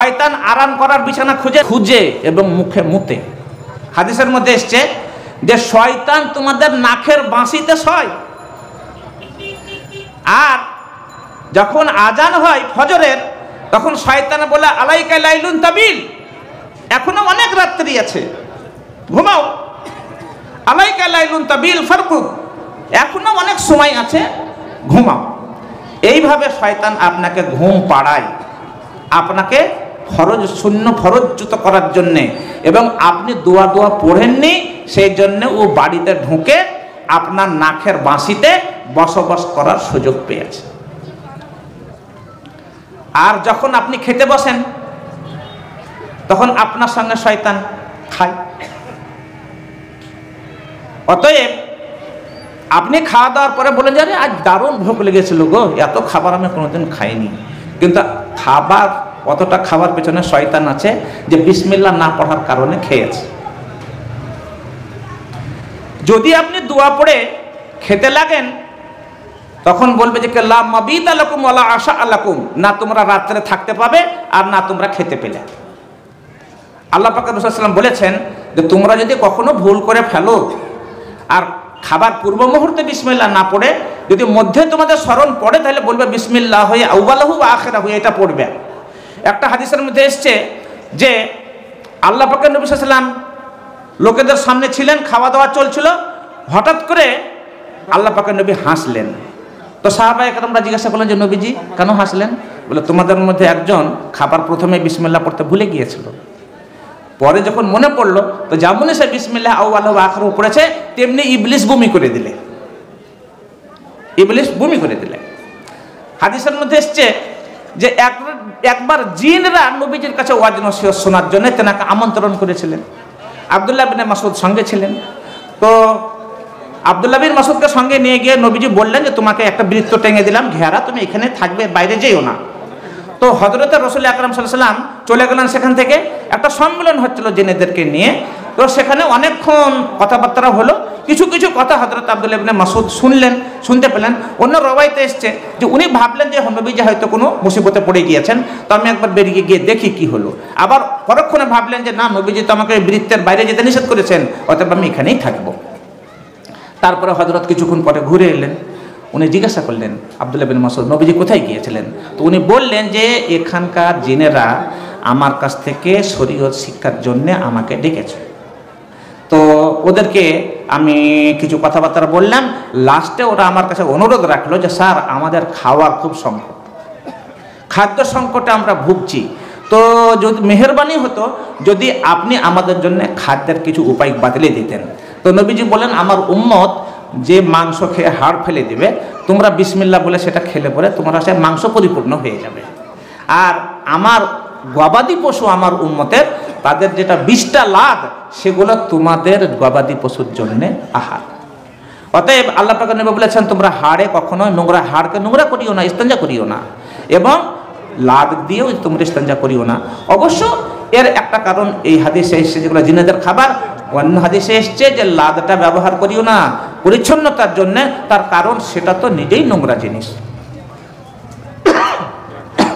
শয়তান আরাম করার বিছানা খুঁজে এবং মুখে মুতে। হাদিসের মধ্যে এসছে যে শয়তান তোমাদের নাকের বাঁশিতে শয়। আর যখন আজান হয় ফজরের, তখন শয়তান বলে আলাইকা লাইলুন তাবিল, এখনো অনেক রাত্রি আছে, ঘুমাও। আলাইকা লাইলুন তাবিল ফারকুদ, এখনো অনেক সময় আছে, ঘুমাও। এইভাবে শয়তান আপনাকে ঘুম পাড়ায়, আপনাকে ফরজচ্যুত করার জন্যে, এবং আপনি দোয়া পড়েননি সেই জন্য ও বাড়িতে ঢুকে আপনার নাকের বাঁশিতে বসবাস করার সুযোগ পেয়েছে। আর যখন আপনি খেতে বসেন তখন আপনার সঙ্গে শয়তান খায়। অতএব আপনি খাওয়া দাওয়ার পরে বলেন যে আরে আজ দারুণ ভোগ লেগেছিল গো, এত খাবার আমি কোনোদিন খাইনি, কিন্তু অতটা খাবার পেছনে শয়তান আছে যে বিসমিল্লাহ না পড়ার কারণে খেয়েছে। যদি আপনি দোয়া পড়ে খেতে লাগেন তখন বলবে যে লা মাবিতা লাকুম ওয়ালা আশা লাকুম, না তোমরা রাত্রে থাকতে পাবে আর না তোমরা খেতে পেলে। আল্লাহ পাক রাসূল সাল্লাল্লাহু আলাইহি ওয়াসাল্লাম বলেছেন যে তোমরা যদি কখনো ভুল করে ফেলো আর খাবার পূর্ব মুহূর্তে বিসমিল্লাহ না পড়ে যদি মধ্যে তোমাদের স্মরণ পড়ে, তাহলে বলবে বিসমিল্লাহ হয়ে আউয়ালাহু ওয়া আখিরাহু, এটা পড়বে। একটা হাদিসের মধ্যে এসছে যে আল্লাহ পাকের নবী সাল্লাল্লাহু আলাইহি ওয়াসাল্লাম লোকেদের সামনে ছিলেন, খাওয়া দাওয়া চলছিল, হঠাৎ করে আল্লাহ পাকের নবী হাসলেন। তো সাহাবায়ে কেরামরা জিজ্ঞাসা করলেন যে নবীজি কেন হাসলেন? বলে তোমাদের মধ্যে একজন খাবার প্রথমে বিসমিল্লাহ পড়তে ভুলে গিয়েছিল, পরে যখন মনে পড়লো তো যেমনই সে বিসমিল্লাহ আউয়ালাহু ওয়া আখিরাহু পড়েছে তেমনি ইবলিস বমি করে দিলে। হাদিসের মধ্যে এসছে যে একবার জিনরা নবীজির কাছে ওয়াজ নসিহত শোনার জন্য তেনাকে আমন্ত্রণ করেছিলেন। আব্দুল্লাহ বিন মাসউদ সঙ্গে ছিলেন। তো আব্দুল্লাহ বিন মাসউদকে সঙ্গে নিয়ে গিয়ে নবীজি বললেন যে তোমাকে একটা বৃত্ত টেঙে দিলাম ঘেরা, তুমি এখানে থাকবে, বাইরে যেও না। তো হযরত রাসূল আকরাম সাল্লাল্লাহু আলাইহি ওয়াসাল্লাম চলে গেলেন সেখান থেকে। একটা সম্মেলন হচ্ছিল জিনেদেরকে নিয়ে, তো সেখানে অনেকক্ষণ কথাবার্তা হলো। কিছু কথা হযরত আব্দুল্লাহ ইবনে মাসউদ শুনতে পেলেন। অন্য রওয়ায়াতে এসছে যে উনি ভাবলেন যে নবীজি হয়তো কোনো মুসিবতে পড়ে গিয়েছেন, তো আমি একবার বেরিয়ে গিয়ে দেখি কি হলো। আবার পরক্ষণে ভাবলেন যে না, নবীজি তো আমাকে বৃত্তের বাইরে যেতে নিষেধ করেছেন, অতএব আমি এখানেই থাকবো। তারপরে হযরত কিছুক্ষণ পরে ঘুরে এলেন। উনি জিজ্ঞাসা করলেন আব্দুল্লাহ বিন মাসউদ নবীজি কোথায় গিয়েছিলেন? তো উনি বললেন যে এখানকার জিনেরা আমার কাছ থেকে শরীয়ত শিক্ষার জন্য আমাকে ডেকেছে, তো ওদেরকে আমি কিছু কথাবার্তা বললাম। লাস্টে ওরা আমার কাছে অনুরোধ রাখলো যে স্যার আমাদের খাওয়ার খুব সংকট, খাদ্য সংকটে আমরা ভুগছি, তো যদি মেহেরবানি হতো যদি আপনি আমাদের জন্য খাদ্যের কিছু উপায় বাতলে দিতেন। তো নবীজি বলেন আমার উম্মত যে মাংস খেয়ে হাড় ফেলে দিবে, তোমরা বিসমিল্লাহ বলে সেটা খেলে পরে তোমরা সে মাংস পরিপূর্ণ হয়ে যাবে। আর আমার গবাদি পশু আমার উম্মতের তাদের যেটা 20টা লাদ সেগুলো তোমাদের গবাদি পশুর জন্য আহার। অতএব আল্লাহ পাক নবী বলেছেন তোমরা হাড়ে কখনো হাড়কে নোংরা করিও না, ইস্তেঞ্জা করিও না, এবং লাদ দিয়েও তোমরা ইস্তেঞ্জা করিও না। অবশ্য এর একটা কারণ এই হাদিসে এসেছে যেগুলো জিনেদের খাবার, অন্য হাদিসে এসছে যে লাদটা ব্যবহার করিও না পরিচ্ছন্নতার জন্য, তার কারণ সেটা তো নিজেই নোংরা জিনিস।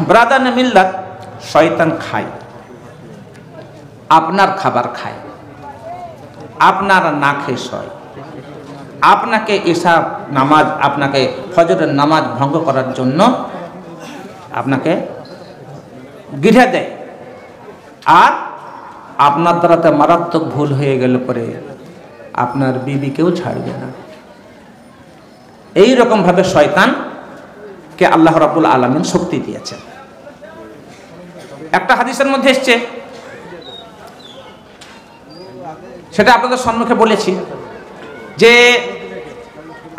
ব্রাদার মিল্লাত, শয়তান খায়, আপনার খাবার খায়, আপনার না খেয়ে শয়, আপনাকে এসা নামাজ, আপনাকে ফজরের নামাজ ভঙ্গ করার জন্য আপনাকে গৃহে দেয়। আর আপনার দ্বারাতে মারাত্মক ভুল হয়ে গেলে পরে আপনার বিবিকেও ছাড়বে না। এই রকম ভাবে শয়তানকে আল্লাহ রাব্বুল আলামিন শক্তি দিয়েছেন। একটা হাদিসের মধ্যে এসছে, সেটা আপনাদের সম্মুখে বলেছি, যে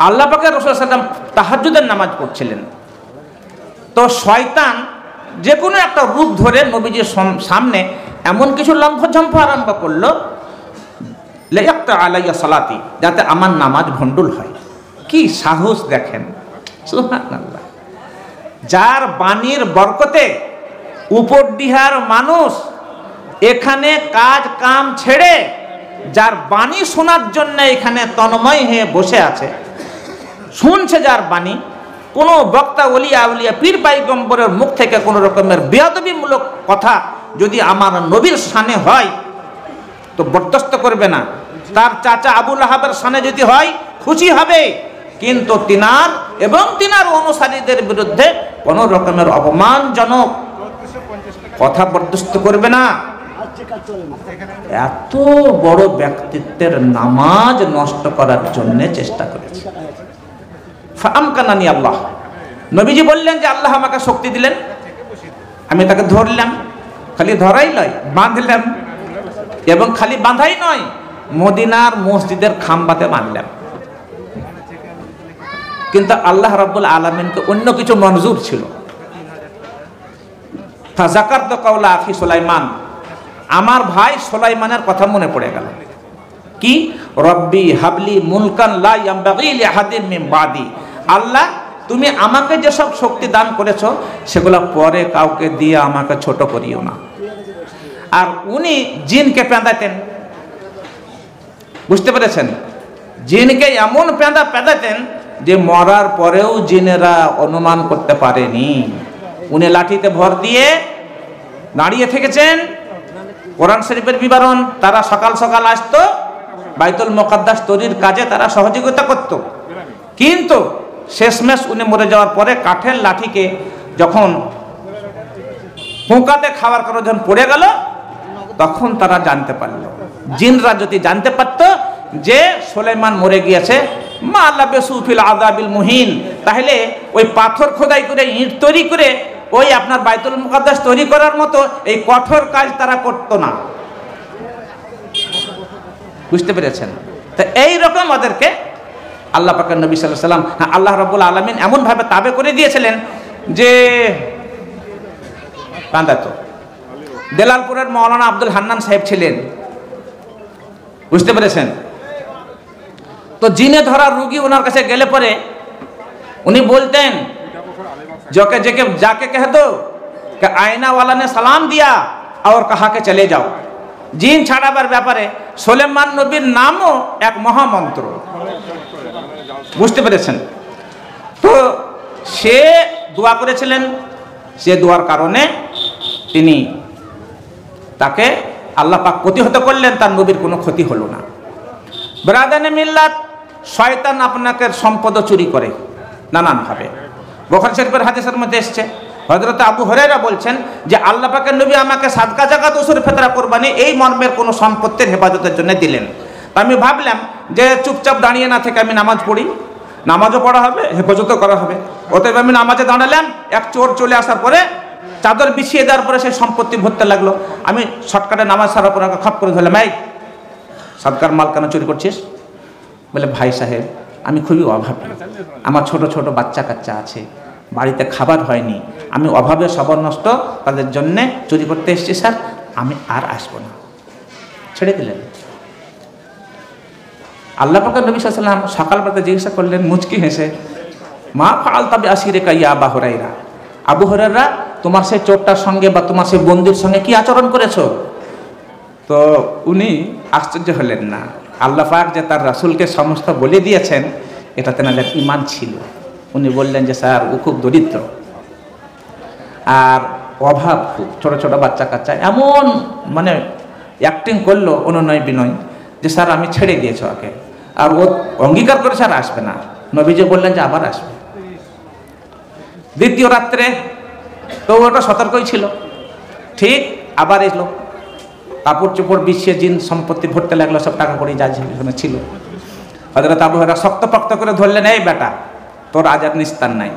আল্লাহ পাকের রাসূল সাল্লাল্লাহু আলাইহি ওয়াসাল্লাম তাহাজ্জুদের নামাজ পড়ছিলেন। তো শয়তান যে কোনো একটা রূপ ধরে নবীজির সামনে এমন কিছু লম্ফঝম্প আরম্ভ করলো, লাইয়াক্তা আলাইয়া সালাতি, যাতে আমার নামাজ ভণ্ডুল হয়। কি সাহস দেখেন, সুবহানাল্লাহ। যার বাণীর বরকতে উপরডিহার মানুষ এখানে কাজ কাম ছেড়ে যার বাণী শোনার জন্য এখানে তন্ময় হয়ে বসে আছে, শুনছে যার বাণী, কোনো বক্তা ওলিয়া উলিয়া পীর পাইগম্বরের মুখ থেকে কোনো রকমের বেয়াদবিমূলক কথা যদি আমার নবীর শানে হয় তো বরদাস্ত করবে না, তার চাচা আবু লাহাবের শানে যদি হয় খুশি হবে, কিন্তু তিনার এবং তিনার অনুসারীদের বিরুদ্ধে কোন রকমের অপমানজনক কথা বরদাস্ত করবে না। এত বড় ব্যক্তিত্বের নামাজ নষ্ট করার জন্য চেষ্টা করেছে। ফাআমকানানি আল্লাহ, নবীজি বললেন যে আল্লাহ আমাকে শক্তি দিলেন, আমি তাকে ধরলাম, খালি ধরাই নয় বাঁধলাম, এবং খালি বাঁধাই নয় মদিনার মসজিদের খাম্বাতে বাঁধলাম। কিন্তু আল্লাহ রাব্বুল আলামিনকে অন্য কিছু মঞ্জুর ছিল। ফাযাকারতু কাওলা আখি সুলাইমান, আমার ভাই সুলাইমানের কথা মনে পড়ে গেল। কি? রব্বি হাবলি মুলকান লা ইয়ামবাগি লিআহাদিন মিন বাদি, আল্লাহ তুমি আমাকে যেসব শক্তি দান করেছো সেগুলো পরে কাউকে দিয়ে আমাকে ছোট করিও না। আর উনি জিনকে পেঁদাতেন, বুঝতে পেরেছেন? জিনকে এমন পেঁদাতেন যে মরার পরেও জিনেরা অনুমান করতে পারেনি। উনি লাঠিতে ভর দিয়ে দাঁড়িয়ে থেকেছেন। কোরআন শরীফের বিবরণ, তারা সকাল সকাল আসতো, বাইতুল মুকাদ্দাস তৈরির কাজে তারা সহযোগিতা করত, কিন্তু শেষমেশ উনি মরে যাওয়ার পরে কাঠের লাঠিকে যখন হুঁকাতে খাওয়ার কারণে যখন পড়ে গেল তখন তারা জানতে পারল। জিনরা যদি জানতে পারত যে সুলাইমান মরে গিয়েছে, মা লাবিসু ফিল আযাবিল মুহিন, তাহলে ওই পাথর খোদাই করে ইট তৈরি করে ওই আপনার বাইতুল মুকাদ্দাস তৈরি করার মতো এই কঠোর কাজ তারা করত না। বুঝতে পেরেছেন? তো এইরকম ওদেরকে আল্লাহ পাকের নবী সাল্লাল্লাহু আলাইহি ওয়াসাল্লাম, আল্লাহ রাব্বুল আলামিন এমন ভাবে তাবে করে দিয়েছিলেন যে কাঁদাতো। দেলালপুরের মাওলানা আব্দুল হান্নান সাহেব ছিলেন, বুঝতে পেরেছেন? তো জিনে ধরা রোগী ওনার কাছে গেলে পরে উনি বলতেন जाके कह दो कि आईना वाला ने सलाम दिया और कहा के चले जाओ। জিন ছাড়াবার ব্যাপারে সুলাইমান নবীর নামও এক মহামন্ত্র, বুঝতে পেরেছেন? তো সে দোয়া করেছিলেন, সে দোয়ার কারণে তিনি তাকে আল্লাহ পাক প্রতিহত করলেন, তার নবীর কোনো ক্ষতি হলো না। ব্রাদানে মিল্লাত, শয়তান আপনাকে সম্পদ চুরি করে নানানভাবে। বুখারী শরীফের হাদিসের মধ্যে এসেছে, হযরত আবু হুরায়রা বলছেন যে আল্লাহ পাকের নবী আমাকে সাদকা যাকাত উসুর ফিতরা কুরবানি এই মর্মের কোনো সম্পত্তির হেফাজতের জন্য দিলেন। আমি ভাবলাম যে চুপচাপ দাঁড়িয়ে না থেকে আমি নামাজ পড়ি, নামাজও পড়া হবে, হেফাজতও করা হবে। অতএব আমি নামাজে দাঁড়ালাম, এক চোর চলে আসার পরে চাদর বিছিয়ে দেওয়ার পরে সেই সম্পত্তি ভরতে লাগলো। আমি শর্টকাটে নামাজ সারার পরে খপ করে ধরলাম, এই সাদকার মাল কেন চুরি করছিস? বলে, ভাই সাহেব আমি খুবই অভাবী, আমার ছোট ছোট বাচ্চা কাচ্চা আছে, বাড়িতে খাবার হয়নি, আমি অভাবে সবরনষ্ট তাদের জন্য চুরি করতে এসেছি স্যার, আমি আর আসবো না। ছেড়ে দিলেন। আল্লাহ পাকের নবী সাল্লাল্লাহু আলাইহি ওয়াসাল্লাম সকালবেলা জিজ্ঞাসা করলেন মুচকি হেসে, মা ফাআলতা বিআসিরিকা ইয়া আবু হুরায়রা, আবু হুরায়রা তোমার সেই চোরটার সঙ্গে বা তোমার সেই বন্ধুর সঙ্গে কি আচরণ করেছো? তো উনি আশ্চর্য হলেন না। আল্লাহ পাক যে তার রাসূলকে সমস্ত বলে দিয়েছেন এটাতে নাদের ঈমান ছিল। উনি বললেন যে স্যার ও খুব দরিদ্র আর অভাব খুব, ছোট ছোট বাচ্চা কাচ্চা, এমন মানে অ্যাক্টিং করলো অনুনয় বিনয় যে স্যার আমি ছেড়ে দিয়েছি ওকে, আর ও অঙ্গীকার করে স্যার আসবে না। নবীজি বললেন যে আবার আসবে। দ্বিতীয় রাত্রে তো ওটা সতর্কই ছিল, ঠিক আবার এলো, কাপড় চোপড় বিছিয়ে জিন সম্পত্তি ভরতে লাগলো, সব টাকা করে যা যেখানে ছিল। হযরত আবু হুরায়রা শক্তপোক্ত করে ধরলেন, এই বেটা তোর আজ আর নিস্তার নাই।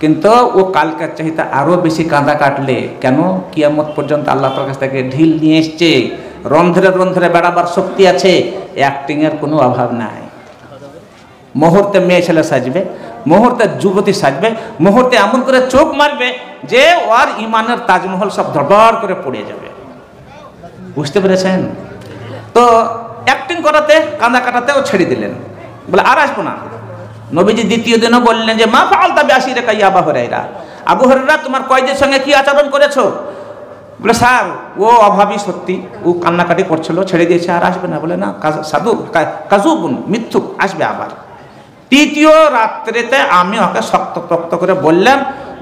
কিন্তু ও কালকের চাইতে আরো বেশি কাঁদা কাটলে, কেন কিয়ামত পর্যন্ত আল্লাহ তাআলার কাছ থেকে ঢিল নিয়ে এসছে, রন্ধ্রে রন্ধ্রে বেড়াবার শক্তি আছে, অ্যাক্টিং এর কোনো অভাব নাই। মুহূর্তে মেয়ে ছেলে সাজবে, মুহূর্তে যুবতী সাজবে, মুহূর্তে এমন করে চোখ মারবে যে ওর ইমানের তাজমহল সব ধড়ধড় করে পড়ে যাবে। বুঝতে পেরেছেন? তো অ্যাক্টিং করাতে কাঁদা কাটাতেও ছেড়ে দিলেন, বলে আর আসবো না। নবীজি দ্বিতীয় দিনও বললেন যে মা ফাআলতা বিআসিরিকা ইয়া আবু হুরায়রা, আবু হুরায়রা তোমার কয়েদের সঙ্গে কি আচরণ করেছো? বলে স্যার ও অভাবী, সত্যি ও কান্নাকাটি করছিল, ছেড়ে দিয়েছে, আর আসবে না। বলে না, সাধু কাজুবুন, মিথ্যুক, আসবে আবার। তৃতীয় রাত্রিতে আমি ওকে শক্তপোক্ত করে বললাম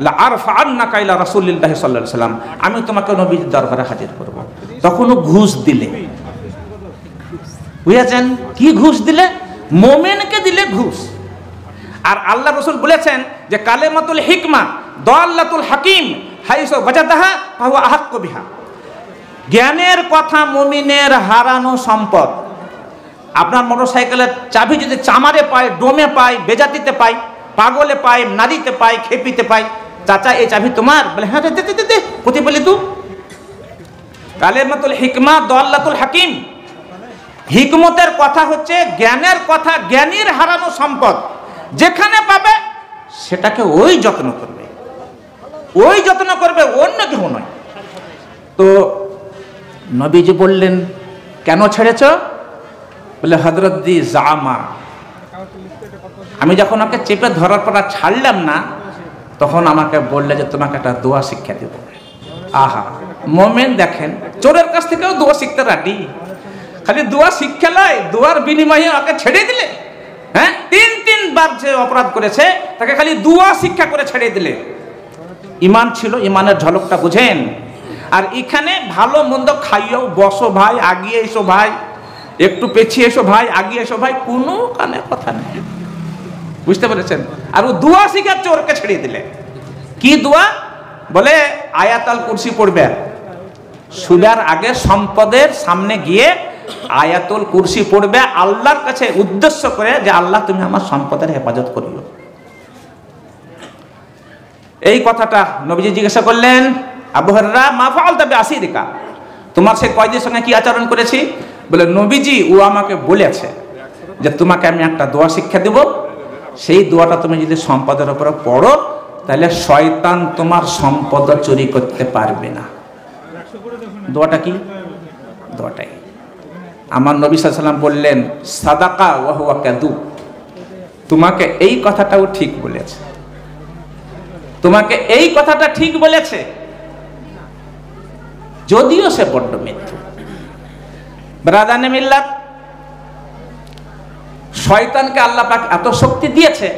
লা আরফাআন্নাকা ইলা রাসূলিল্লাহি সাল্লাল্লাহু আলাইহি ওয়াসাল্লাম, আমি তোমাকে নবীর দরবারে হাজির করব। তখনও ঘুষ দিলে, বুঝেছেন? কি ঘুষ দিলে? মুমিনকে দিলে ঘুষ। আর আল্লাহ রাসূল বলেছেন যে কালেমাতুল হিকমা দাল্লাতুল হাকিম হাইসু ওয়াজাদাহা ফাহুয়া আহাক্কু বিহা। জ্ঞানের কথা মুমিনের হারানো সম্পদ। আপনার মোটরসাইকেলের চাবি যদি চামারে পায়, ডোমে পায়, বেজাতিতে পায়, পাগলে পায়, নারীতে পায়, খেপিতে পায়, চাচা এই চাবি তোমার? বলে হ্যাঁ দে দে দে। কোথায় বলি তুই? কালেমাতুল হিকমা দাল্লাতুল হাকিম। হিকমতের কথা হচ্ছে জ্ঞানের কথা, জ্ঞানীর হারানো সম্পদ। যেখানে পাবে সেটাকে ওই যত্ন করবে, ওই যত্ন করবে, অন্য কেউ নয়। তো নবীজি বললেন কেন ছেড়েছ? বলে হযরত জি জামা, আমি যখন ওকে চেপে ধরার পর ছাড়লাম না, তখন আমাকে বললে যে তোমাকে একটা দোয়া শিক্ষা দেব। আহা, মোমেন দেখেন চোরের কাছ থেকেও দোয়া শিখতে রাজি। খালি দোয়া শিক্ষা নয়, দোয়ার বিনিময়ে ওকে ছেড়ে দিলে। হ্যাঁ, 3বার যে অপরাধ করেছে তাকে খালি দোয়া শিক্ষা করে ছেড়ে দিলে। ইমান ছিল, ইমানের ঝলকটা বুঝেন। আর এখানে ভালো মন্দ খাইও, বসো ভাই, আগিয়ে এসো ভাই, একটু পেছিয়ে এসো ভাই, আগিয়ে এসো ভাই, কোনো কানে কথা নেই। বুঝতে পেরেছেন? আর ও দোয়া শিখাচ্ছে, ওরকে ছেড়ে দিলে। কি দোয়া? বলে আয়াতুল কুরসি পড়বে। সুদার আগে সম্পদের সামনে গিয়ে আয়াতুল কুরসি পড়বে, আল্লাহর কাছে উদ্দেশ্য করে যে আল্লাহ তুমি আমার সম্পদের হেফাজত করিও। এই কথাটা নবীজি জিজ্ঞাসা করলেন, আবু হুরায়রা মা ফাআলতা বিআসিরিকা, তোমার সেই কয়েদির সঙ্গে কি আচরণ করেছি? বলে নবীজি ও আমাকে বলেছে যে তোমাকে আমি একটা দোয়া শিক্ষা দেব, সেই দোয়াটা তুমি যদি সম্পদের উপরে পড়ো তাহলে শয়তান তোমার সম্পদ চুরি করতে পারবে না। দোয়াটা কি? দোয়াটাই আমার নবী সাল্লাল্লাহু আলাইহি ওয়াসাল্লাম বললেন সাদাকা ওয়া হুয়া কাযুব, তোমাকে এই কথাটাও ঠিক বলেছে, তোমাকে এই কথাটা ঠিক বলেছে, যদিও সে বড্ড মিথ্যু। ব্রাদানে মিল্লাত, শয়তানকে আল্লাহ পাক এত শক্তি দিয়েছে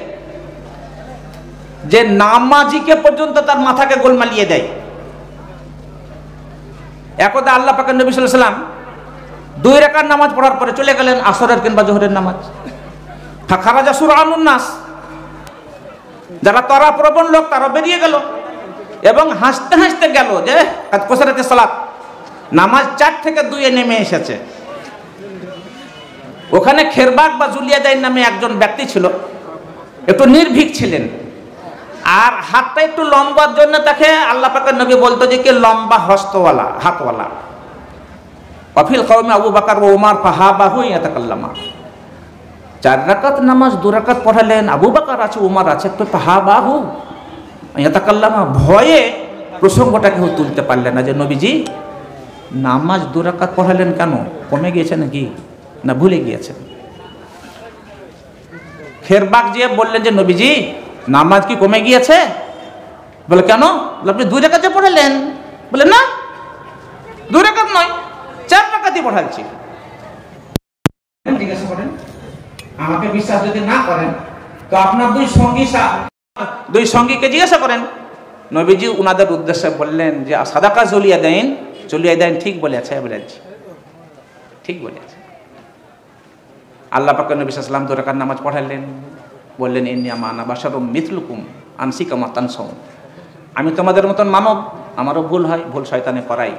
যে নামাজিকে পর্যন্ত তার মাথাকে গোলমালিয়ে দেয়। একদা আল্লাহ পাকের নবী সাল্লাল্লাহু আলাইহি ওয়াসাল্লাম 2 রাকাত নামাজ পড়ার পরে চলে গেলেন আসরের কিংবা জোহরের নামাজ। ফাখারাজা সুরআনুন নাস, যারা তারা প্রবণ লোক তারা বেরিয়ে গেল এবং হাসতে হাসতে গেল যে কোসরাতে সালাত, নামাজ 4 থেকে 2 নেমে এসেছে। ওখানে খেরবাক বা জুলিয়াদাইন নামে একজন ব্যক্তি ছিল, একটু নির্ভীক ছিলেন, আর হাতটা একটু লম্বার জন্য তাকে আল্লাহ পাকের নবী বলতো যে কি লম্বা হস্তওয়ালা, হাতওয়ালা। অফিল কওমে আবু বকর ও ওমর ফাহাবাহু ইয়াতাকাল্লামা, 4 রাকাত নামাজ 2 রাকাত পড়ালেন, আবু বকর আছে, ওমর আছে, তো ফাহাবাহু ইয়াতাকাল্লামা, ভয়ে প্রসঙ্গটা কেউ তুলতে পারলেন না যে নবীজি নামাজ 2 রাকাত পড়ালেন কেন, কমে গিয়েছে নাকি, না ভুলে গিয়েছেন। খেরবাক যে বললেন যে নবীজি নামাজ কি কমে গিয়েছে? বলে কেন? বলে আপনি 2 রাকাত পড়ালেন। বলে না, 2 রাকাত নয়, 4 রাকাতই পড়াচ্ছি। জিজ্ঞাসা করেন, আমাকে বিশ্বাস যদি না করেন তো আপনার 2 সঙ্গীকে জিজ্ঞাসা করেন। নবীজি উনাদের উদ্দেশ্যে বললেন যে সাদাকা জুলিয়াদাইন, জুলিয়াদাইন ঠিক বলেছে, বলেছি ঠিক বলেছে। আল্লাহ পাকের নবী সাল্লাল্লাহু আলাইহি ওয়াসাল্লাম 2 রাকাত নামাজ পড়ালেন, বললেন ইন্নী আনা বাশারুম মিথলুকুম আনসি কামা তানসাউন, আমি তোমাদের মতন মানব, আমারও ভুল হয়, ভুল শয়তানে করাই।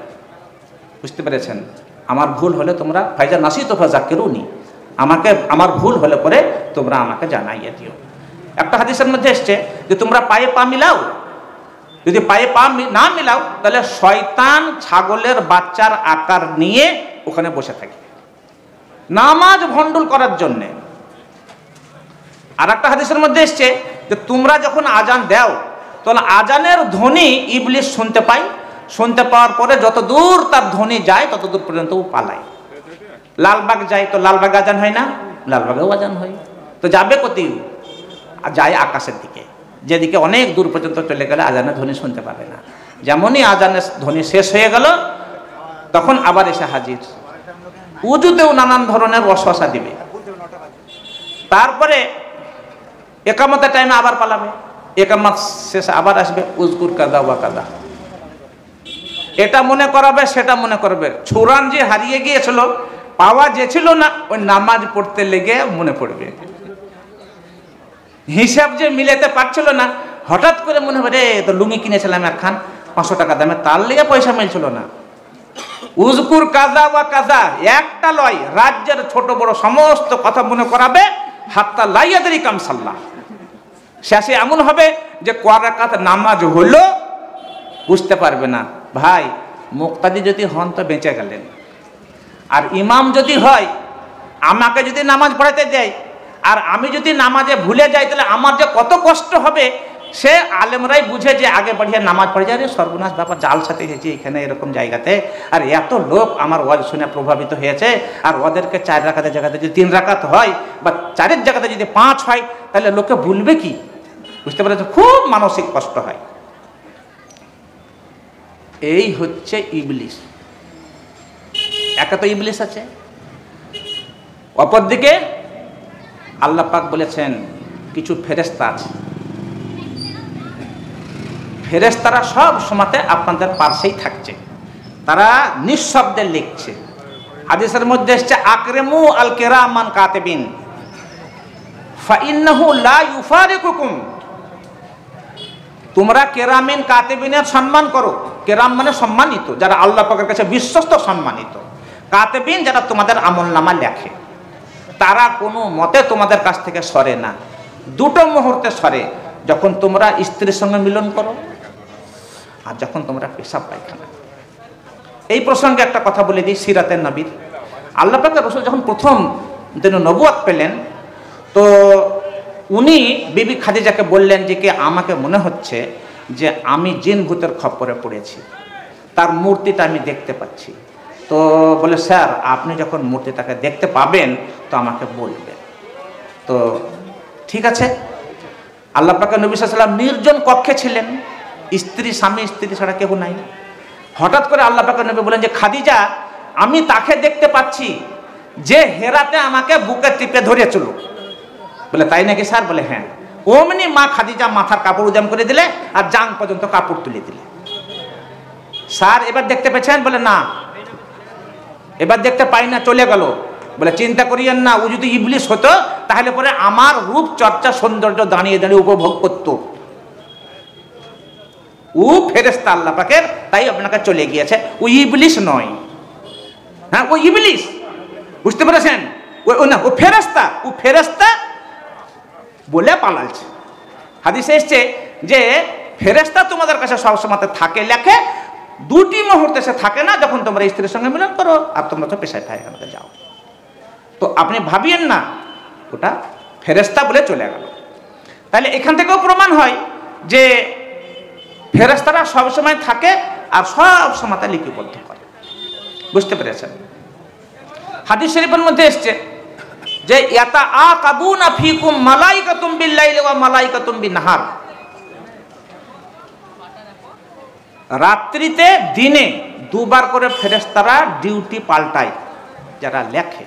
বুঝতে পেরেছেন? আমার ভুল হলে তোমরা ফাইজা নাসিতু ফাযাক্কিরুনি, আমাকে আমার ভুল হলে পরে তোমরা আমাকে জানাইয়ে দিও। একটা হাদিসের মধ্যে এসছে যে তোমরা পায়ে পা মিলাও, যদি পায়ে পা না মিলাও তাহলে শয়তান ছাগলের বাচ্চার আকার নিয়ে ওখানে বসে থাকে নামাজ ভণ্ডুল করার জন্যে। আর একটা হাদিসের মধ্যে এসছে যে তোমরা যখন আজান দাও তাহলে আজানের ধ্বনি ইবলিস শুনতে পায়, শুনতে পাওয়ার পরে যত দূর তার ধ্বনি যায় তত দূর পর্যন্ত ও পালায়। লালবাগ যায় তো লালবাগ আজান হয় না, লালবাগেও আজান হয়, তো যাবে কোথায়? যায় আকাশের দিকে, যেদিকে অনেক দূর পর্যন্ত চলে গেলে আজানের ধ্বনি শুনতে পাবে না। যেমনই আজানের ধ্বনি শেষ হয়ে গেল তখন আবার এসে হাজির, উজুতেও নানান ধরনের ওয়াসওয়াসা দিবে। তারপরে একামতের টাইমে আবার পালাবে, একামাত শেষে আবার আসবে উজকুর কাদা ওয়া কাদা, এটা মনে করাবে সেটা মনে করবে। ছুরান যে হারিয়ে গিয়েছিল, পাওয়া যেছিল না, ওই নামাজ পড়তে লেগে মনে পড়বে। হিসাব যে মিলাতে পারছিল না, হঠাৎ করে মনে হবে রে তো লুঙ্গি কিনেছিলাম একখান 500 টাকা দামে, তার লেগে পয়সা মিলছিল না। উজকুর কাজা ওয়া কাজা, একটা লয়, রাজ্যের ছোট বড় সমস্ত কথা মনে করাবে। হাত্তা লাইয়াদারি কাম সাল্লাহ, শেষে এমন হবে যে কয় রাকাত নামাজ হলো বুঝতে পারবে না। ভাই, মুক্তাদি যদি হন তো বেঁচে গেলেন, আর ইমাম যদি হয়, আমাকে যদি নামাজ পড়াতে দেয় আর আমি যদি নামাজে ভুলে যাই, তাহলে আমার যে কত কষ্ট হবে সে আলেমরাই বুঝে যে আগে বাড়িয়ে নামাজ পড়ে যায়। সর্বনাশ ব্যাপার, জাল সাথে এসেছি এখানে এরকম জায়গাতে, আর এত লোক আমার ওয়াজ শুনে প্রভাবিত হয়েছে, আর ওদেরকে 4 রাকাতের জায়গাতে যদি 3 রাকাত হয় বা 4-এর জায়গাতে যদি 5 হয়, তাহলে লোকে ভুলবে কি? বুঝতে পারছো? খুব মানসিক কষ্ট হয়। এই হচ্ছে ইবলিস। একা তো ইবলিস আছে, অপরদিকে আল্লাহ পাক বলেছেন কিছু ফেরেশতা আছে। ফেরেশতারা সব সময়তে আপনাদের পাশেই থাকছে, তারা নিঃশব্দে লিখছে। হাদিসের মধ্যে এসেছে আকরিমু আল কিরামান কাতিবিন ফাইন্নাহু লা ইউফারিকুকুম, তোমরা কেরামিন কাতিবিনের সম্মান করো। কেরাম মানে সম্মানিত, যারা আল্লাহ পাকের কাছে বিশ্বস্ত, সম্মানিত। কাতিবিন যারা তোমাদের আমলনামা লেখে, তারা কোনো মতে তোমাদের কাছ থেকে সরে না। দুটো মুহূর্তে সরে, যখন তোমরা স্ত্রীর সঙ্গে মিলন করো আর যখন তোমরা পেশাব পায়খানা। এই প্রসঙ্গে একটা কথা বলে দিই, সিরাতের নবীর। আল্লাহ পাকের রাসূল যখন প্রথম দিন নবুয়ত পেলেন, তো উনি বিবি খাদিজাকে বললেন যে, আমাকে মনে হচ্ছে যে আমি জিন ভূতের খপ্পরে পড়েছি, তার মূর্তিটা আমি দেখতে পাচ্ছি। তো বলে, স্যার আপনি যখন মূর্তিটাকে দেখতে পাবেন তো আমাকে বলবেন। তো ঠিক আছে। আল্লাহ পাকের নবী সাল্লাল্লাহু আলাইহি ওয়াসাল্লাম নির্জন কক্ষে ছিলেন, স্ত্রী, স্বামী স্ত্রী ছাড়া কেউ নাই। হঠাৎ করে আল্লাহ পাকের নবী বলেন যে, খাদিজা আমি তাকে দেখতে পাচ্ছি যে হেরাতে আমাকে বুকে টিপে ধরেছিল। বলে, তাই নাকি স্যার? বলে, হ্যাঁ। অমনি মা খাদিজা মাথার কাপড় উজাম করে দিলে আর জাং পর্যন্ত কাপড় তুলে দিলে। স্যার এবার দেখতে পেয়েছেন? বলে, না এবার দেখতে পাই না, চলে গেল। বলে, চিন্তা করিয়েন না, ও যদি ইবলিস হতো তাহলে পরে আমার রূপ চর্চা সৌন্দর্য দাঁড়িয়ে দাঁড়িয়ে উপভোগ করত। ও ফেরেশতা আল্লাহ পাকের, তাই আপনাকে চলে গিয়েছে, ও ইবলিস নয়। হ্যাঁ, ও ইবলিস, বুঝতে পেরেছেন? ও না, ও ফেরেশতা, ও ফেরেশতা বলে পালাচ্ছে। হাদিসে এসছে যে ফেরেশতা তোমাদের কাছে সবসময় থাকে লেখে, দুটি মুহূর্তে সে থাকে না, যখন তোমরা স্ত্রীর সঙ্গে মিলন করো আর তোমরা তো পেশায় পায়খানাতে যাও। তো আপনি ভাবিয়েন না ওটা ফেরেশতা বলে চলে গেল। তাহলে এখান থেকেও প্রমাণ হয় যে ফেরেশতারা সবসময় থাকে আর সব সময় লিপিবদ্ধ করে। বুঝতে পেরেছেন? হাদিস শরীফের মধ্যে এসছে যে ইয়াতাআকাবুনা ফীকুম মালাইকাতুম বিল-লাইলি ওয়া মালাইকাতুম বিন-নাহার, রাত্রিতে দিনে দুবার করে ফেরেশতারা ডিউটি পাল্টায় যারা লেখে।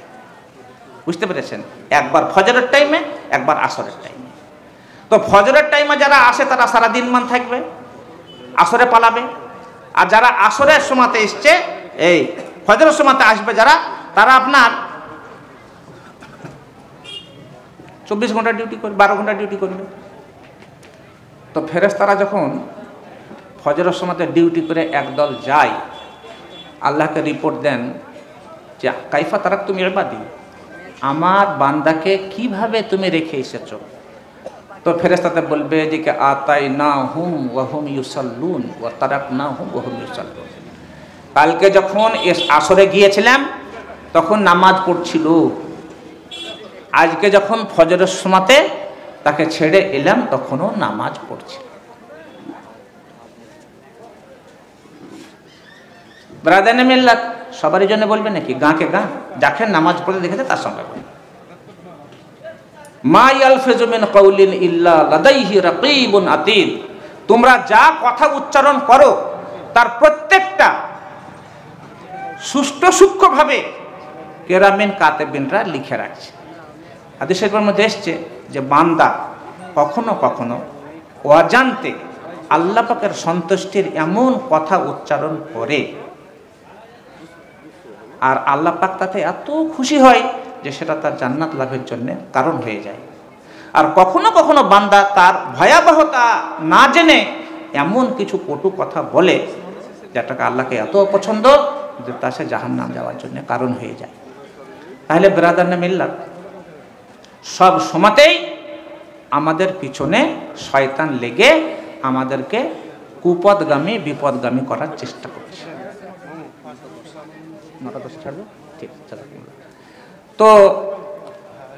বুঝতে পেরেছেন? একবার ফজরের টাইমে, একবার আসরের টাইমে। তো ফজরের টাইমে যারা আসে তারা সারা দিন মান থাকবে, আসরে পালাবে। আর যারা আসরের সময়তে এসছে, এই ফজরের সময়তে আসবে যারা, তারা আপনার 24 ঘন্টা ডিউটি করবে, 12 ঘন্টা ডিউটি করবে। তো ফেরেশতারা যখন ফজরের সময়তে ডিউটি করে একদল যায়, আল্লাহকে রিপোর্ট দেন যে কাইফা তারাকতুম ইবাদি, আমার বান্দাকে কিভাবে তুমি রেখে এসেছো। তো ফেরেশতাতে বলবে যে আতাইনাহুম ওয়া হুম ইউসাল্লুন ওয়া তারাকনাহুম ওয়া হুম ইউসাল্লুন, কালকে যখন আসরে গিয়েছিলাম তখন নামাজ পড়ছিল, আজকে যখন ফজরের সময়তে তাকে ছেড়ে এলাম তখনও নামাজ পড়ছে। ব্রাদারে মিল্লাত সবারই জন্য বলবে নাকি? গাঁকে গাঁ, যাকে নামাজ পড়তে দেখেছে তার সঙ্গে বলবে। মা ইয়ালফিজু মিন কাউলিন ইল্লা লাদাইহি রাকীবুন আতীদ, তোমরা যা কথা উচ্চারণ করো তার প্রত্যেকটা সুষ্ঠু সূক্ষ্মভাবে কেরামিন কাতিবিনরা লিখে রাখছে। হাদিসের মধ্যে এসছে যে বান্দা কখনো কখনো অজান্তে আল্লাহ পাকের সন্তুষ্টির এমন কথা উচ্চারণ করে, আর আল্লাহ পাক তাতে এত খুশি হয় যে সেটা তার জান্নাত লাভের জন্য কারণ হয়ে যায়। আর কখনো কখনো বান্দা তার ভয়াবহতা না জেনে এমন কিছু কটু কথা বলে যেটাকে আল্লাহকে এত অপছন্দ যে তা সে জাহান্নাম যাওয়ার জন্য কারণ হয়ে যায়। তাহলে বিরাদারনে মিল্লাত, সব সময়তেই আমাদের পিছনে শয়তান লেগে আমাদেরকে কুপদগামী বিপদগামী করার চেষ্টা করছে। তো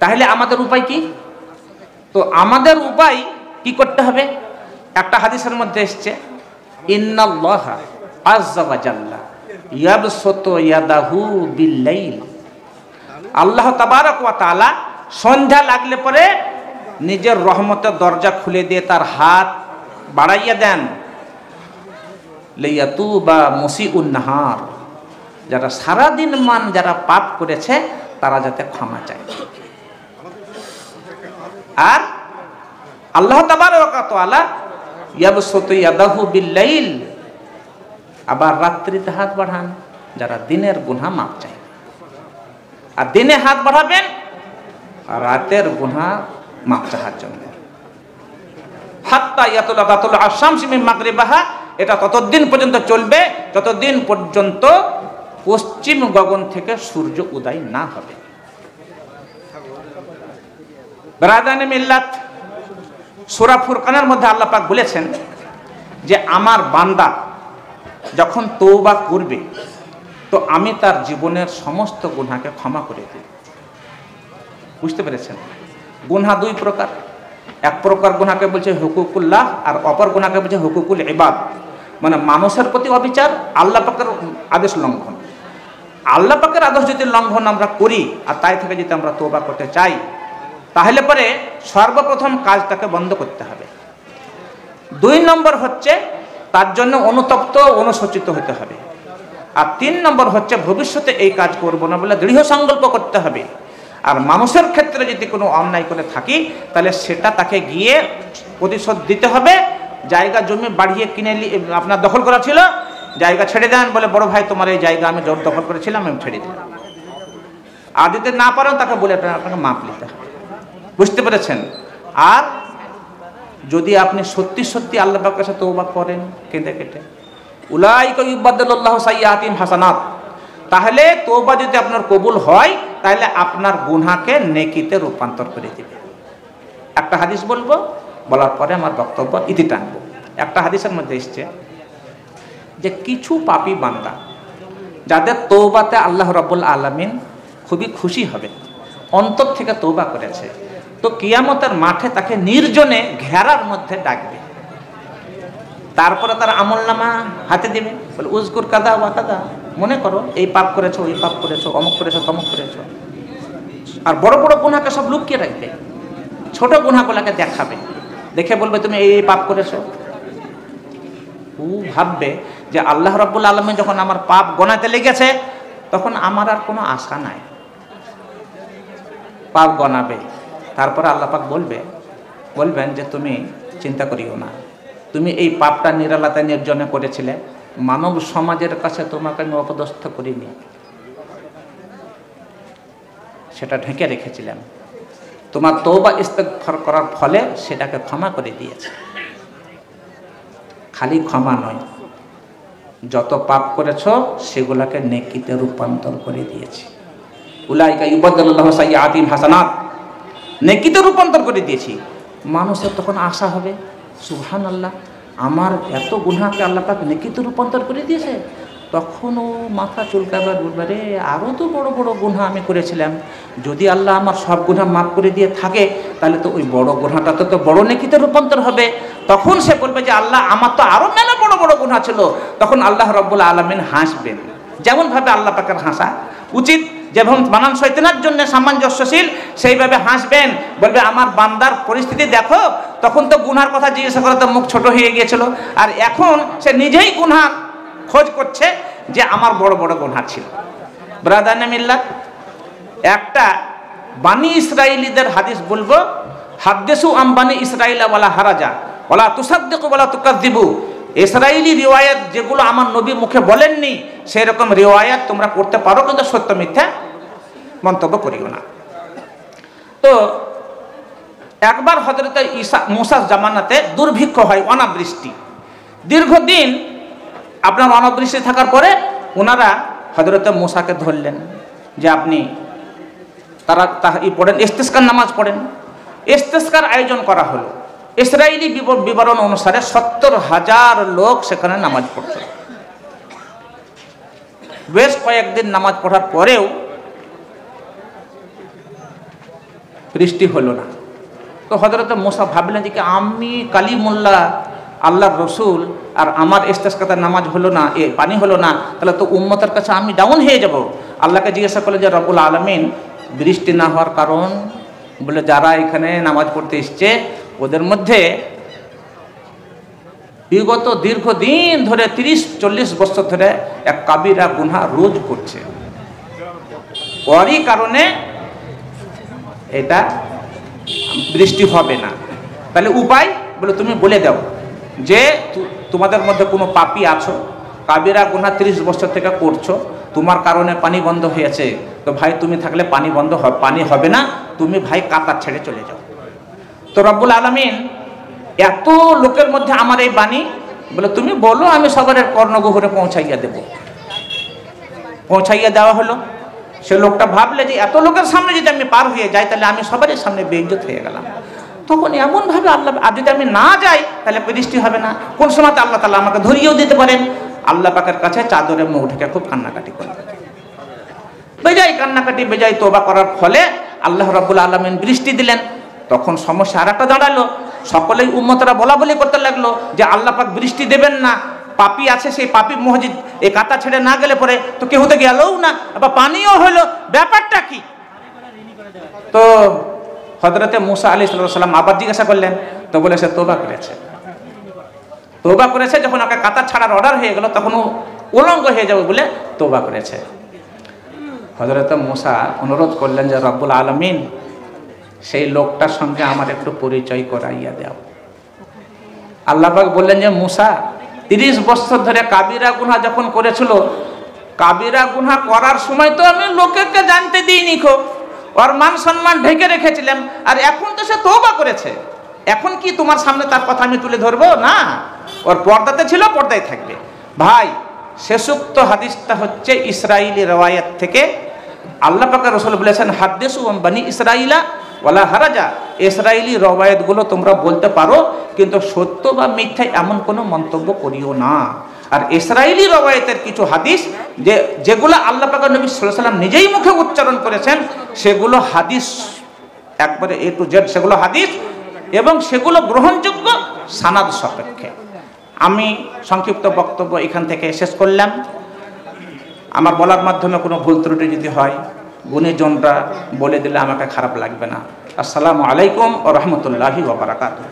তাহলে আমাদের উপায় কি? তো আমাদের উপায় কি করতে হবে? একটা হাদিসের মধ্যে এসছে, ইন্নাল্লাহা আযজা ওয়া জাল্লা ইয়াবসুতু ইয়াদাহু বিল্লাইল। আল্লাহ তাবারক ওয়া তাআলা সন্ধ্যা লাগলে পরে নিজের রহমতের দরজা খুলে দিয়ে তার হাত বাড়াইয়া দেন, লিয়াতুবা মুসিউন নাহার, যারা সারাদিন মান যারা পাপ করেছে তারা যাতে ক্ষমা চায়। আর আল্লাহ তাবারক ওয়া তাআলা ইয়াবসুতু ইয়াদাহু বিল্লাইল, আবার রাত্রিতে হাত বাড়ান যারা দিনের গুনাহ মাপ চায়। আর দিনে হাত বাড়াবেন রাতের গুনাহ মাপ চাওয়ার জন্য। হাত্তা ইয়াতুলা তাতুলা আশ-শামসু মিন মাগরিবাহা, এটা ততদিন পর্যন্ত চলবে যতদিন পর্যন্ত পশ্চিম গগন থেকে সূর্য উদয় না হবে। বিরাদারনে মিল্লাত, সূরা ফুরকানের মধ্যে আল্লাহ পাক বলেছেন যে আমার বান্দা যখন তওবা করবে তো আমি তার জীবনের সমস্ত গুনাহকে ক্ষমা করে দিই। বুঝতে পেরেছেন? গুনাহ দুই প্রকার, এক প্রকার গুনাহকে বলছে হুকুকুল্লাহ, আর অপর গুনাহকে বলছে হুকুকুল ইবাদ, মানে মানুষের প্রতি অবিচার, আল্লাহ পাকের আদেশ লঙ্ঘন। আল্লাহ পাকের আদেশ যদি লঙ্ঘন আমরা করি আর তাই থেকে যদি আমরা তওবা করতে চাই, তাহলে পরে সর্বপ্রথম কাজটাকে বন্ধ করতে হবে। দুই নম্বর হচ্ছে তার জন্য অনুতপ্ত অনুশোচিত হতে হবে। আর তিন নম্বর হচ্ছে ভবিষ্যতে এই কাজ করব না বলে দৃঢ় সংকল্প করতে হবে। আর মানুষের ক্ষেত্রে যদি কোনো অন্যায় করে থাকি তাহলে সেটা তাকে গিয়ে প্রতিশোধ দিতে হবে। জায়গা জমি বাড়িয়ে কিনে আপনার দখল করা ছিল, জায়গা ছেড়ে দেন, বলে বড় ভাই তোমার এই জায়গা আমি জোর দখল করেছিলাম, আমি ছেড়ে দিলাম। আর দিতে না পারেন তাকে বলে আপনাকে মাপ নিতে হবে। বুঝতে পেরেছেন? আর যদি আপনি সত্যি সত্যি আল্লাহ পাকের কাছে তওবা করেন কেঁদে কেটে, উলাইকা ইউবাদদিলুল্লাহু সাইয়্যাতিহিম হাসানাত, তাহলে তওবা যদি আপনার কবুল হয় তাহলে আপনার গুনাহকে নেকিতে রূপান্তর করে দিবে। একটা হাদিস বলবো, বলার পরে আমার বক্তব্য ইতি টানবো। একটা হাদিসের মধ্যে এসছে যে কিছু পাপী বান্দা যাদের তওবাতে আল্লাহ রাব্বুল আলামিন খুবই খুশি হবে, অন্তর থেকে তওবা করেছে, তো কিয়ামতের মাঠে তাকে নির্জনে ঘেরার মধ্যে ডাকবে। তারপরে তার আমলনামা হাতে দিবে, বলে উজকুর কাদা ওয়া কাদা, মনে করো এই পাপ করেছো, এই পাপ করেছো, অমুক করেছো, তমুক করেছো। আর বড় বড় গুনাহকে সব লুকিয়ে রাখবে, ছোট গুনাহগুলোকে দেখাবে, দেখে বলবে তুমি এই পাপ করেছো। ও ভাববে যে আল্লাহ রাব্বুল আলামিন যখন আমার পাপ গণাতে লেগেছে তখন আমার আর কোনো আশা নাই। পাপ গণাবে, তারপরে আল্লাহ পাক বলবেন যে তুমি চিন্তা করিও না, তুমি এই পাপটা নিরালাতে নির্জনে করেছিলে, মানব সমাজের কাছে তোমাকে আমি অপদস্থ করিনি, সেটা ঢেকে রেখেছিলাম, তোমার তওবা ইস্তেগফার করার ফলে সেটাকে ক্ষমা করে দিয়েছে। খালি ক্ষমা নয়, যত পাপ করেছো সেগুলোকে নেকিতে রূপান্তর করে দিয়েছি। উলাইকা ইউবাদদিলুল্লাহু সাইয়্যাতিহিম হাসানাত, নেকিতে রূপান্তর করে দিয়েছি। মানুষের তখন আশা হবে, সুবহানাল্লাহ, আমার এত গুনাহকে আল্লাহ পাক নেকিতে রূপান্তর করে দিয়েছে। তখন ও মাথা চুলকাবে, বলবে রে আরও তো বড় বড় গুনাহ আমি করেছিলাম, যদি আল্লাহ আমার সব গুনাহ মাফ করে দিয়ে থাকে তাহলে তো ওই বড় গুনাহটা তো বড় নেকিতে রূপান্তর হবে। তখন সে বলবে যে আল্লাহ আমার তো আরও মেলা বড় বড় গুনাহ ছিল। তখন আল্লাহ রাব্বুল আলামিন হাসবেন, যেমনভাবে আল্লাহ পাকের হাসা উচিত, যেমন বানান শয়তানের জন্য সামঞ্জস্যশীল, সেইভাবে হাসবেন, বলবে আমার বান্দার পরিস্থিতি দেখো, তখন তো গুনার কথা জিজ্ঞাসা করে তো মুখ ছোট হয়ে গিয়েছিল, আর এখন সে নিজেই গুনাহ খোঁজ করছে যে আমার বড় বড় গুনাহ ছিল। ব্রাদারনে মিল্লাত, একটা বানি ইসরাইলীদের হাদিস বলবো, হাদ্দেসু আম বানি ইসরাইলা ওয়ালা হারাজা, ওয়ালা তুসাদ্দিকু ওয়ালা তুকাযযিবু, ইসরাইলি রিওয়ায়াত যেগুলো আমার নবী মুখে বলেননি সেই রকম রিওয়ায়াত তোমরা করতে পারো, কিন্তু সত্য মিথ্যা মন্তব্য করিও না। তো একবার হযরত মুসার জামানাতে দুর্ভিক্ষ হয়, অনাবৃষ্টি, দীর্ঘদিন আপনার অনাবৃষ্টি থাকার পরে ওনারা হযরত মুসাকে ধরলেন যে আপনি তারা পড়েন, ইস্তিসকার নামাজ পড়েন। ইস্তিসকার আয়োজন করা হলো। ইসরাইলি বিবরণ অনুসারে 70,000 লোক সেখানে নামাজ পড়ত। বেশ কয়েকদিন নামাজ পড়ার পরেও বৃষ্টি হলো না। তো হযরত মুসা ভাবলেন যে আমি কালিমুল্লাহ, আল্লাহর রসুল, আর আমার ইস্তিসকাতে নামাজ হলো না, পানি হলো না, তাহলে তো উম্মতের কাছে আমি ডাউন হয়ে যাব। আল্লাহকে জিজ্ঞাসা করলেন যে রব্বুল আলামিন বৃষ্টি না হওয়ার কারণ? বলে যারা এখানে নামাজ পড়তে এসছে ওদের মধ্যে বিগত দীর্ঘদিন ধরে 30-40 বছর ধরে এক কাবিরা গুনাহ রোজ করছে, ওরই কারণে এটা বৃষ্টি হবে না। তাহলে উপায়? বলে তুমি বলে দাও যে তোমাদের মধ্যে কোনো পাপী আছো, কাবিরা গুনাহ 30 বছর থেকে করছো, তোমার কারণে পানি বন্ধ হয়েছে, তো ভাই তুমি থাকলে পানি বন্ধ পানি হবে না, তুমি ভাই কাতার ছেড়ে চলে যাও। তো রব্বুল আলামিন এত লোকের মধ্যে আমার এই বাণী, বলে তুমি বলো আমি সবার কর্ণগহ্বরে পৌঁছাইয়া দেব। পৌঁছাইয়া দেওয়া হলো। সে লোকটা ভাবলে যে এত লোকের সামনে যদি আমি পার হয়ে যাই তাহলে আমি সবারই সামনে বেইজ্জত হয়ে গেলাম। তখন এমনভাবে আল্লাহ, আর যদি আমি না যাই তাহলে বৃষ্টি হবে না। কোন সময় আল্লাহ তাআলা আমাকে ধরিয়েও দিতে পারেন। আল্লাহ পাকের কাছে চাদরে মুখ ঢেকে খুব কান্নাকাটি করবে, বেজায় কান্নাকাটি, বেজায় তওবা করার ফলে আল্লাহ রাব্বুল আলামিন বৃষ্টি দিলেন। তখন সমস্যা আর একটা দাঁড়ালো, সকলেই উম্মতরা বলা বলি করতে লাগলো যে আল্লাহ পাক বৃষ্টি দেবেন না, পাপী আছে, সেই পাপী মসজিদ এই কাতা ছেড়ে না গেলে পরে তো কেউ তো গেলও না, আবার পানিও হলো, ব্যাপারটা কি? তো হযরতে মুসা আলাইহিস সালাম আবার জিজ্ঞাসা করলেন, তো বলে সে তওবা করেছে। তওবা করেছে, যখন ওকে কাতা ছাড়ার অর্ডার হয়ে গেল তখন ও উলঙ্গ হয়ে যাবে বলে তওবা করেছে। হযরতে মুসা অনুরোধ করলেন যে রব্বুল আলামিন সেই লোকটার সঙ্গে আমার একটু পরিচয় করাইয়া দাও। আল্লাহ পাক বললেন যে মুসা 30 বছর ধরে কাবিরা গুনাহ যখন করেছিল, কাবিরা গুনাহ করার সময় তো আমি লোকেকে জানতে দিইনি, খুব ওর মান সম্মান ঢেকে রেখেছিলাম, আর এখন তো সে তওবা করেছে, এখন কি তোমার সামনে তার কথা আমি তুলে ধরবো? না, ওর পর্দাতে ছিল, পর্দায় থাকবে। ভাই শেষোক্ত হাদিসটা হচ্ছে ইসরাইলি রওয়ায়াত থেকে। আল্লাহ পাক রাসূল বলেছেন হাদিসু বানি ইসরাইলা ওয়ালা হারাজা, ইসরাইলি রওয়ায়াতগুলো তোমরা বলতে পারো, কিন্তু সত্য বা মিথ্যা এমন কোনো মন্তব্য করিও না। আর ইসরাইলি রওয়ায়াতের কিছু হাদিস যেগুলো আল্লাহ পাক নবী সাল্লাল্লাহু আলাইহি ওয়াসাল্লাম নিজেই মুখে উচ্চারণ করেছেন, সেগুলো হাদিস একবারে A to Z, সেগুলো হাদিস এবং সেগুলো গ্রহণযোগ্য সানাদ সাপেক্ষে। আমি সংক্ষিপ্ত বক্তব্য এখান থেকে শেষ করলাম। আমার বলার মাধ্যমে কোনো ভুল ত্রুটি যদি হয় গুণীজনরা বলে দিলে আমাকে খারাপ লাগবে না। আসসালামু আলাইকুম ওয়া রাহমাতুল্লাহি ওয়া বারাকাতুহু।